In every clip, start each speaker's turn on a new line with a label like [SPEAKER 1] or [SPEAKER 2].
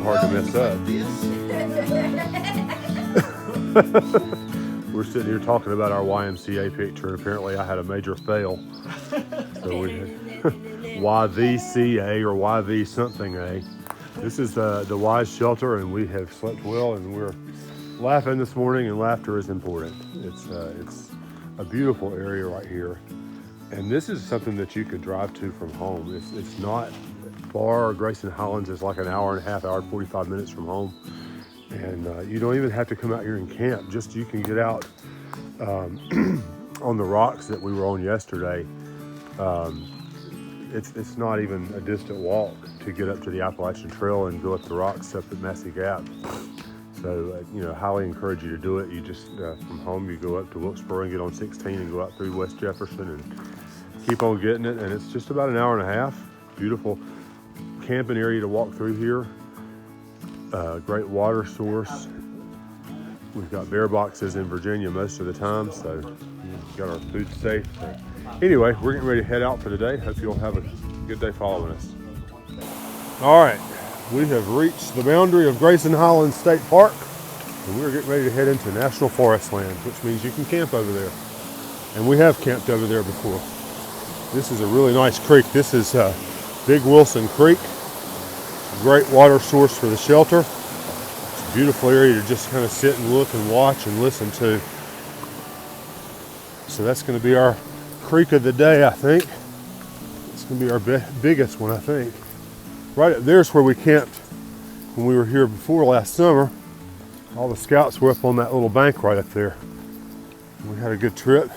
[SPEAKER 1] hard to mess up. We're sitting here talking about our YMCA picture, and apparently I had a major fail. So we YVCA or YV something A. This is the Wise Shelter, and we have slept well, and we're laughing this morning, and laughter is important. It's a beautiful area right here, and this is something that you could drive to from home. It's not far. Grayson Highlands is like an hour and a half, hour and 45 minutes from home. And you don't even have to come out here and camp. Just you can get out on the rocks that we were on yesterday. It's not even a distant walk to get up to the Appalachian Trail and go up the rocks up at Massey Gap. So, highly encourage you to do it. You just, from home, you go up to Wilkesboro and get on 16 and go out through West Jefferson and keep on getting it. And it's just about an hour and a half. Beautiful camping area to walk through here. Great water source. We've got bear boxes in Virginia most of the time, so we've got our food safe. So anyway, we're getting ready to head out for today. Hope you'll have a good day following us. All right, we have reached the boundary of Grayson Highlands State Park, and we're getting ready to head into National Forest Land, which means you can camp over there. And we have camped over there before. This is a really nice creek. This is Big Wilson Creek. Great water source for the shelter. It's a beautiful area to just kind of sit and look and watch and listen to. So that's going to be our creek of the day, I think. It's going to be our biggest one, I think. Right up there's where we camped when we were here before last summer. All the scouts were up on that little bank right up there. We had a good trip.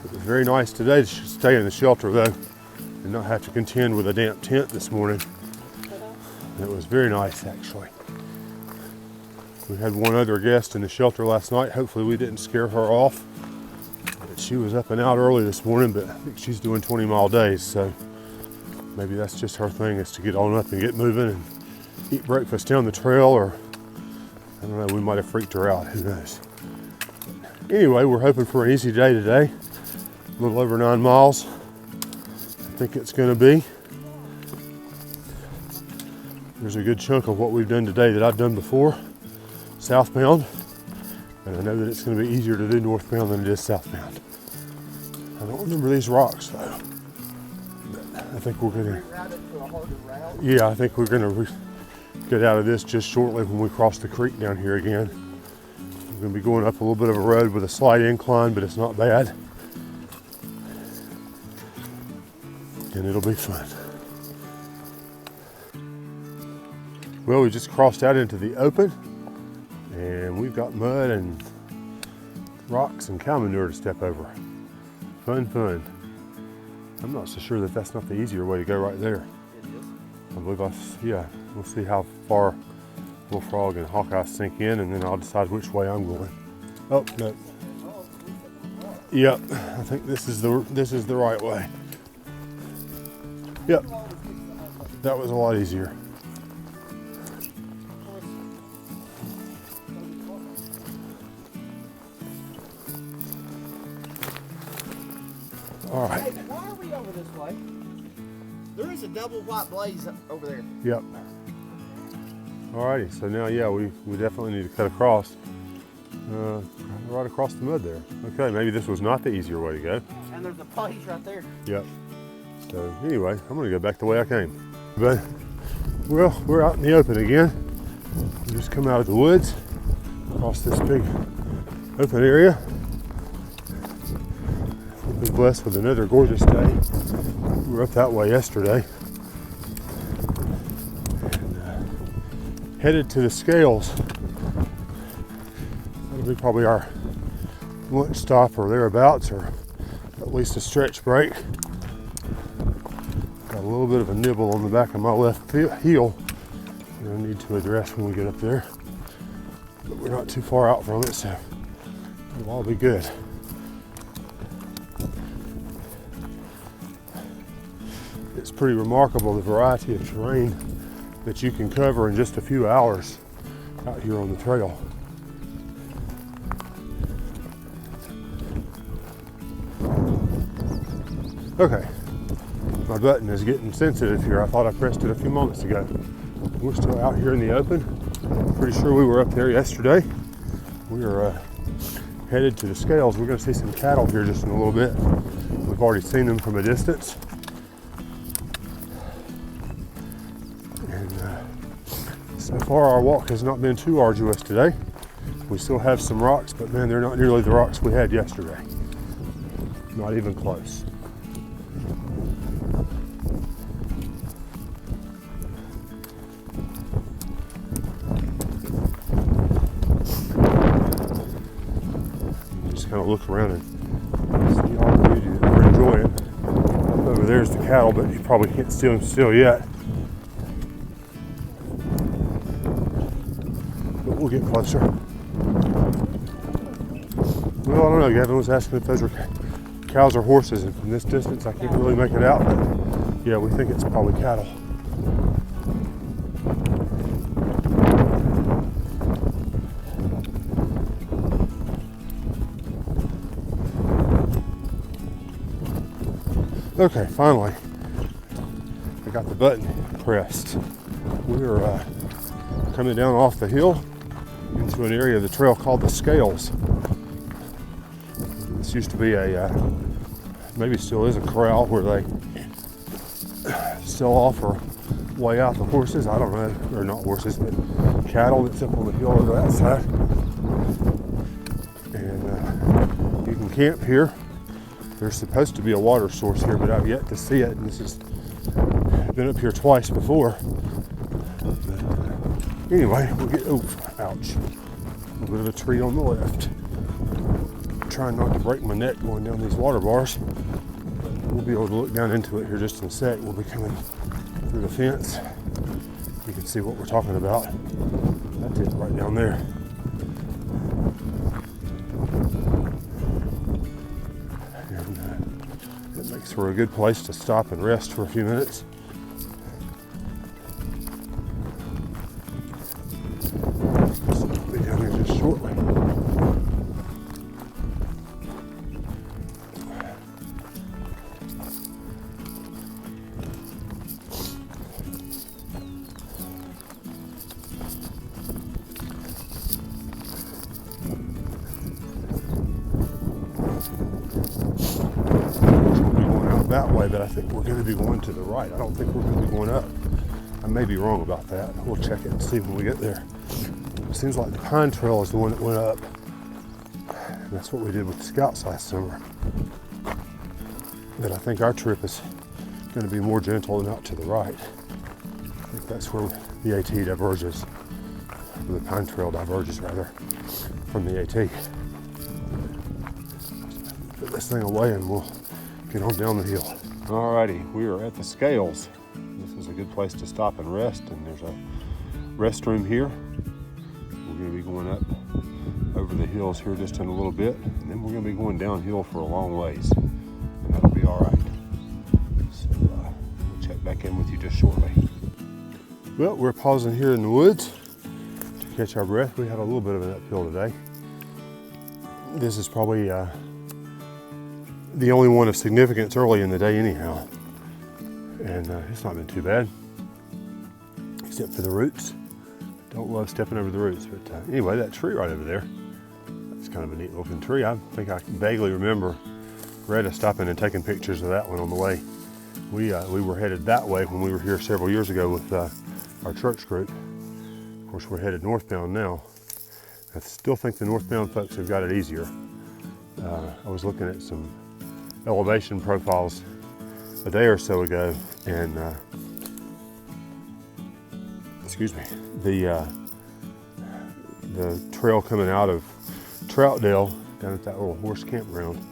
[SPEAKER 1] It was very nice today to stay in the shelter though and not have to contend with a damp tent this morning. It was very nice, actually. We had one other guest in the shelter last night. Hopefully we didn't scare her off. But she was up and out early this morning, but I think she's doing 20-mile days, so maybe that's just her thing, is to get on up and get moving and eat breakfast down the trail, or I don't know, we might have freaked her out, who knows. But anyway, we're hoping for an easy day today. A little over 9 miles, I think it's gonna be. There's a good chunk of what we've done today that I've done before, southbound, and I know that it's going to be easier to do northbound than it is southbound. I don't remember these rocks though. But I think we're going to, yeah, I think we're going to get out of this just shortly when we cross the creek down here again. We're going to be going up a little bit of a road with a slight incline, but it's not bad, and it'll be fun. Well, we just crossed out into the open, and we've got mud and rocks and cow manure to step over. Fun, fun. I'm not so sure that that's not the easier way to go right there. I believe yeah, we'll see how far Bullfrog and Hawkeye sink in, and then I'll decide which way I'm going. Oh, no. Yep, I think this is the right way. Yep, that was a lot easier. All right.
[SPEAKER 2] Why are we over this way? There is a double white blaze over there.
[SPEAKER 1] Yep. Alrighty, so now, yeah, we definitely need to cut across. Right across the mud there. Okay, maybe this was not the easier way to go.
[SPEAKER 2] And there's a blaze right there.
[SPEAKER 1] Yep. So anyway, I'm gonna go back the way I came. But, well, we're out in the open again. We just come out of the woods, across this big open area. We've been blessed with another gorgeous day. We were up that way yesterday. And headed to the scales. That'll be probably our lunch stop or thereabouts, or at least a stretch break. Got a little bit of a nibble on the back of my left heel that I need to address when we get up there. But we're not too far out from it, so it'll all be good. It's pretty remarkable the variety of terrain that you can cover in just a few hours out here on the trail. Okay, my button is getting sensitive here. I thought I pressed it a few moments ago. We're still out here in the open. Pretty sure we were up there yesterday. We are headed to the scales. We're going to see some cattle here just in a little bit. We've already seen them from a distance. And so far our walk has not been too arduous today. We still have some rocks, but man, they're not nearly the rocks we had yesterday. Not even close. Kind of look around and see all the beauty that we're enjoying. Over there's the cattle, but you probably can't see them still yet. But we'll get closer. Well, I don't know. Gavin was asking if those were cows or horses, and from this distance I can't really make it out, but yeah, we think it's probably cattle. Okay, finally, I got the button pressed. We're coming down off the hill into an area of the trail called the Scales. This used to be a, maybe still is a corral where they sell off or weigh out the horses. I don't know, or not horses, but cattle that's up on the hill over that side. And you can camp here. There's supposed to be a water source here, but I've yet to see it. And this has been up here twice before. But anyway, we'll get, oh, ouch. A little bit of a tree on the left. I'm trying not to break my neck going down these water bars. We'll be able to look down into it here just in a sec. We'll be coming through the fence. You can see what we're talking about. That's it right down there. It makes for a good place to stop and rest for a few minutes. So we'll be down here just shortly. That way, but I think we're going to be going to the right. I don't think we're going to be going up. I may be wrong about that. We'll check it and see when we get there. It seems like the Pine Trail is the one that went up. And that's what we did with the Scouts last summer. But I think our trip is going to be more gentle and out to the right. I think that's where the AT diverges, or the Pine Trail diverges rather, from the AT. Put this thing away and we'll get on down the hill. Alrighty, we are at the Scales. This is a good place to stop and rest, and there's a restroom here. We're going to be going up over the hills here just in a little bit, and then we're going to be going downhill for a long ways, and that'll be all right. So we'll check back in with you just shortly. Well, we're pausing here in the woods to catch our breath. We had a little bit of an uphill today. This is probably the only one of significance early in the day anyhow. And it's not been too bad, except for the roots. Don't love stepping over the roots, but anyway, that tree right over there, that's kind of a neat looking tree. I think I can vaguely remember Retta stopping and taking pictures of that one on the way. We were headed that way when we were here several years ago with our church group. Of course, we're headed northbound now. I still think the northbound folks have got it easier. I was looking at some elevation profiles a day or so ago, and excuse me, the trail coming out of Troutdale down at that little horse campground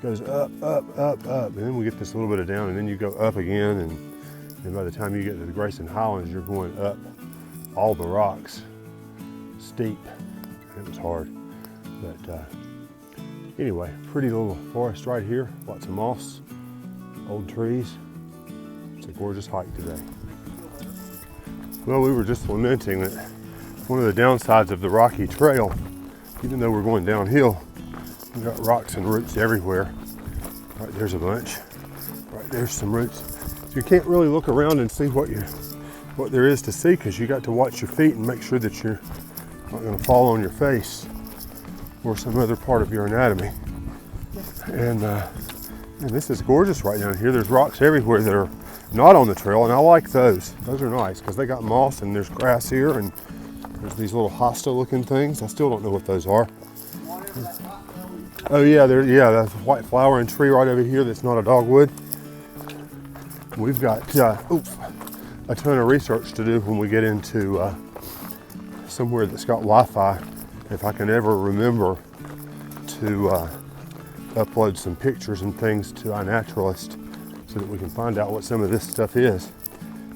[SPEAKER 1] goes up, up, up, up, and then we get this little bit of down, and then you go up again, and by the time you get to the Grayson Highlands, you're going up all the rocks, steep. It was hard, but anyway, pretty little forest right here, lots of moss, old trees. It's a gorgeous hike today. Well, we were just lamenting that one of the downsides of the rocky trail, even though we're going downhill, we've got rocks and roots everywhere. Right there's a bunch. Right there's some roots. So you can't really look around and see what what there is to see, because you got to watch your feet and make sure that you're not going to fall on your face or some other part of your anatomy. And this is gorgeous right down here. There's rocks everywhere that are not on the trail, and I like those. Those are nice because they got moss and there's grass here, and there's these little hosta looking things. I still don't know what those are. Oh yeah, that's a white flowering tree right over here that's not a dogwood. We've got a ton of research to do when we get into somewhere that's got Wi-Fi. If I can ever remember to upload some pictures and things to iNaturalist so that we can find out what some of this stuff is.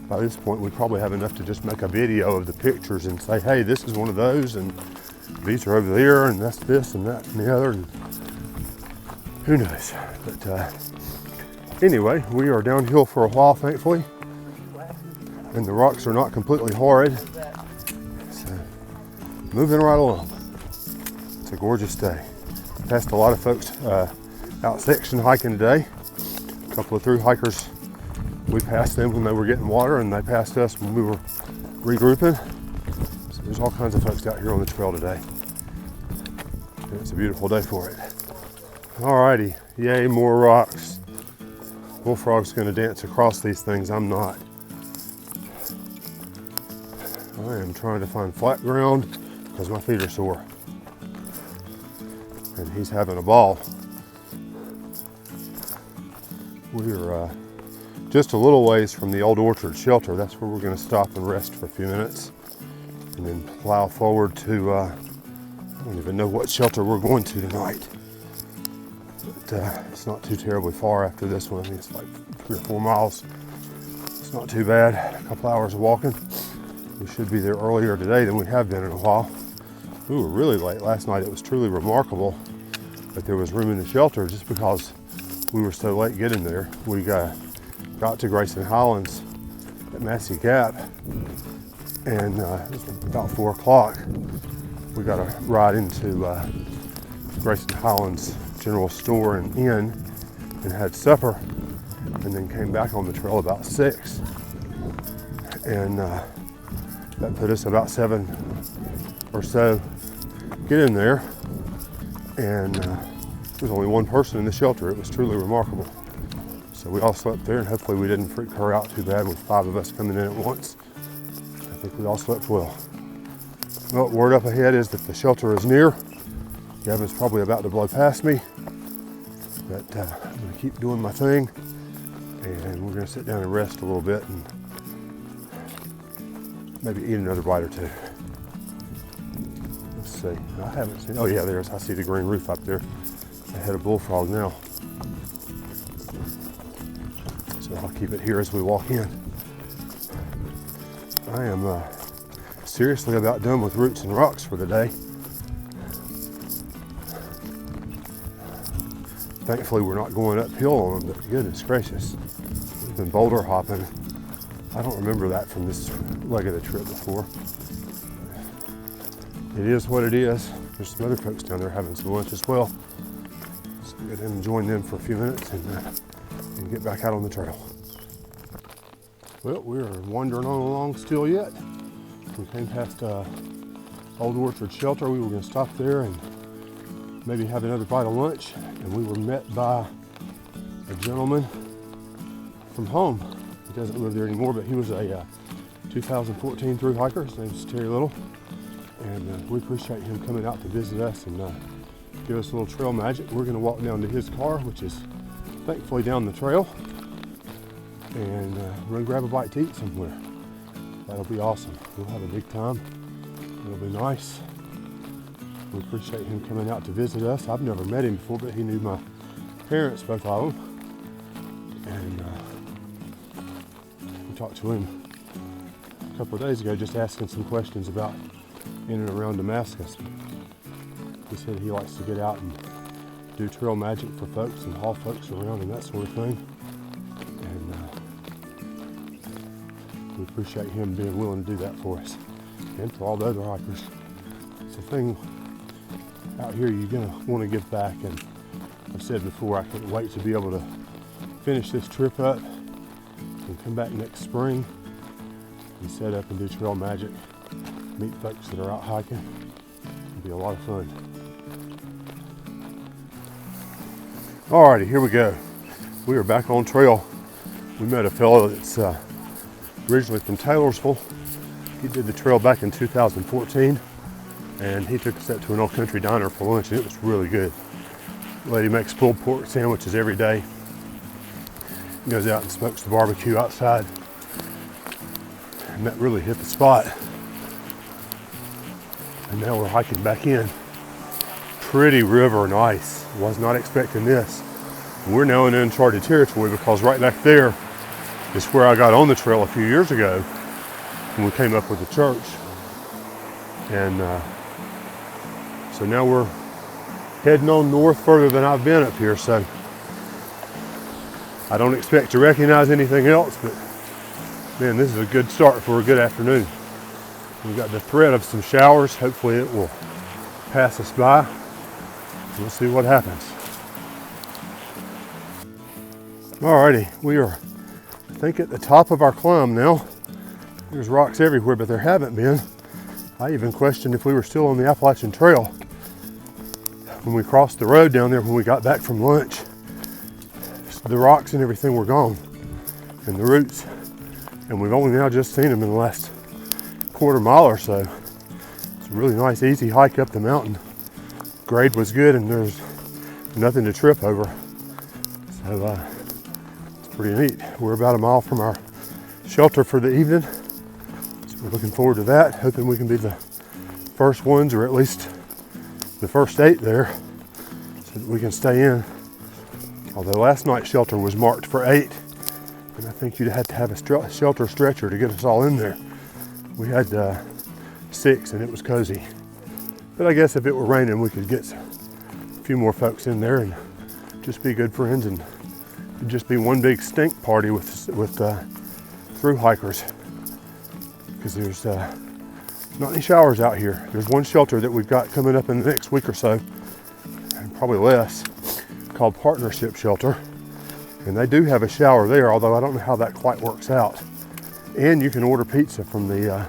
[SPEAKER 1] By this point, we probably have enough to just make a video of the pictures and say, hey, this is one of those, and these are over there, and that's this, and that, and the other, and who knows. But anyway, we are downhill for a while, thankfully, and the rocks are not completely horrid. So, moving right along. It's a gorgeous day. Passed a lot of folks out section hiking today. A couple of through hikers, we passed them when they were getting water, and they passed us when we were regrouping. So there's all kinds of folks out here on the trail today. And it's a beautiful day for it. Alrighty, yay, more rocks. Bullfrog's gonna dance across these things, I'm not. I am trying to find flat ground because my feet are sore. And he's having a ball. We're just a little ways from the Old Orchard shelter. That's where we're going to stop and rest for a few minutes and then plow forward to, I don't even know what shelter we're going to tonight. But it's not too terribly far after this one. I think it's like 3 or 4 miles. It's not too bad. A couple hours of walking. We should be there earlier today than we have been in a while. We were really late last night. It was truly remarkable that there was room in the shelter just because we were so late getting there. We got to Grayson Highlands at Massey Gap, and it was about 4 o'clock. We got a ride into Grayson Highlands General Store and Inn and had supper, and then came back on the trail about 6. And that put us about 7 or so getting there, and there was only one person in the shelter. It was truly remarkable. So we all slept there, and hopefully we didn't freak her out too bad with 5 of us coming in at once. I think we all slept well. Well, word up ahead is that the shelter is near. Gavin's probably about to blow past me, but I'm going to keep doing my thing, and we're going to sit down and rest a little bit and maybe eat another bite or two. Let's see. I haven't seen. Oh yeah, I see the green roof up there. Ahead of Bullfrog now. So I'll keep it here as we walk in. I am seriously about done with roots and rocks for the day. Thankfully, we're not going uphill on them, but goodness gracious, we've been boulder hopping. I don't remember that from this leg of the trip before. It is what it is. There's some other folks down there having some lunch as well. So we'll get in and join them for a few minutes and get back out on the trail. Well, we're wandering on along still yet. We came past Old Orchard Shelter. We were going to stop there and maybe have another bite of lunch. And we were met by a gentleman from home. He doesn't live there anymore, but he was a 2014 through hiker. His name's Terry Little. And we appreciate him coming out to visit us and give us a little trail magic. We're going to walk down to his car, which is thankfully down the trail, and we're going to grab a bite to eat somewhere. That'll be awesome. We'll have a big time. It'll be nice. We appreciate him coming out to visit us. I've never met him before, but he knew my parents, both of them. And we talked to him a couple of days ago, just asking some questions about in and around Damascus. He said he likes to get out and do trail magic for folks and haul folks around and that sort of thing. And we appreciate him being willing to do that for us and for all the other hikers. It's a thing out here you're going to want to give back, and I've said before, I can't wait to be able to finish this trip up and come back next spring and set up and do trail magic. Meet folks that are out hiking. It'll be a lot of fun. Alrighty, here we go. We are back on trail. We met a fellow that's originally from Taylorsville. He did the trail back in 2014, and he took us up to an old country diner for lunch, and it was really good. The lady makes pulled pork sandwiches every day. Goes out and smokes the barbecue outside, and that really hit the spot. And now we're hiking back in. Pretty river and ice. Was not expecting this. We're now in uncharted territory because right back there is where I got on the trail a few years ago when we came up with the church. And so now we're heading on north further than I've been up here. So I don't expect to recognize anything else, but man, this is a good start for a good afternoon. We've got the threat of some showers. Hopefully it will pass us by. We'll see what happens. Alrighty, we are, I think, at the top of our climb now. There's rocks everywhere, but there haven't been. I even questioned if we were still on the Appalachian Trail when we crossed the road down there when we got back from lunch. The rocks and everything were gone, and the roots, and we've only now just seen them in the last quarter mile or so. It's a really nice, easy hike up the mountain. Grade was good, and there's nothing to trip over, so it's pretty neat. We're about a mile from our shelter for the evening, so we're looking forward to that, hoping we can be the first ones, or at least the first 8 there, so that we can stay in. Although last night's shelter was marked for 8, and I think you'd have to have a shelter stretcher to get us all in there. We had 6, and it was cozy. But I guess if it were raining, we could get a few more folks in there and just be good friends, and it'd just be one big stink party with through hikers. Because there's not any showers out here. There's one shelter that we've got coming up in the next week or so, and probably less, called Partnership Shelter, and they do have a shower there, although I don't know how that quite works out. And you can order pizza from the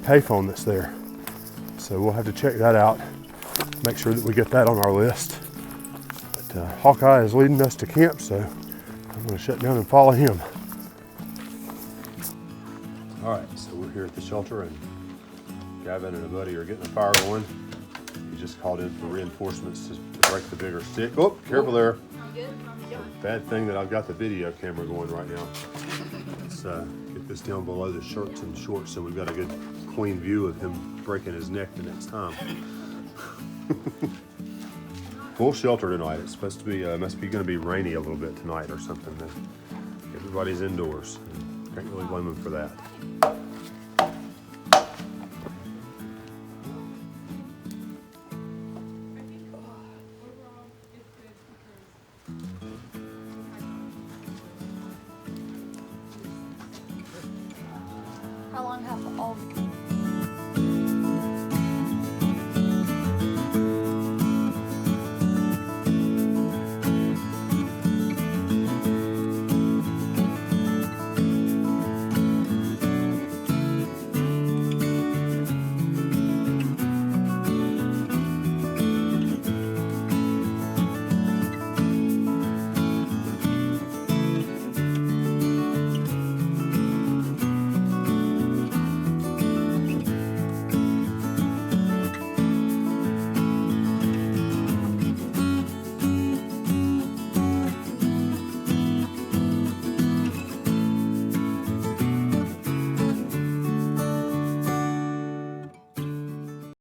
[SPEAKER 1] payphone that's there, so we'll have to check that out, make sure that we get that on our list. But Hawkeye is leading us to camp, so I'm going to shut down and follow him. All right, so we're here at the shelter, and Gavin and a buddy are getting the fire going. He just called in for reinforcements to break the bigger stick. Oh, careful there. Bad thing that I've got the video camera going right now. Let's get this down below the shirts and shorts so we've got a good clean view of him breaking his neck the next time. Full shelter tonight. It's supposed to be, must be going to be rainy a little bit tonight or something. Everybody's indoors. Can't really blame them for that.
[SPEAKER 3] How long have all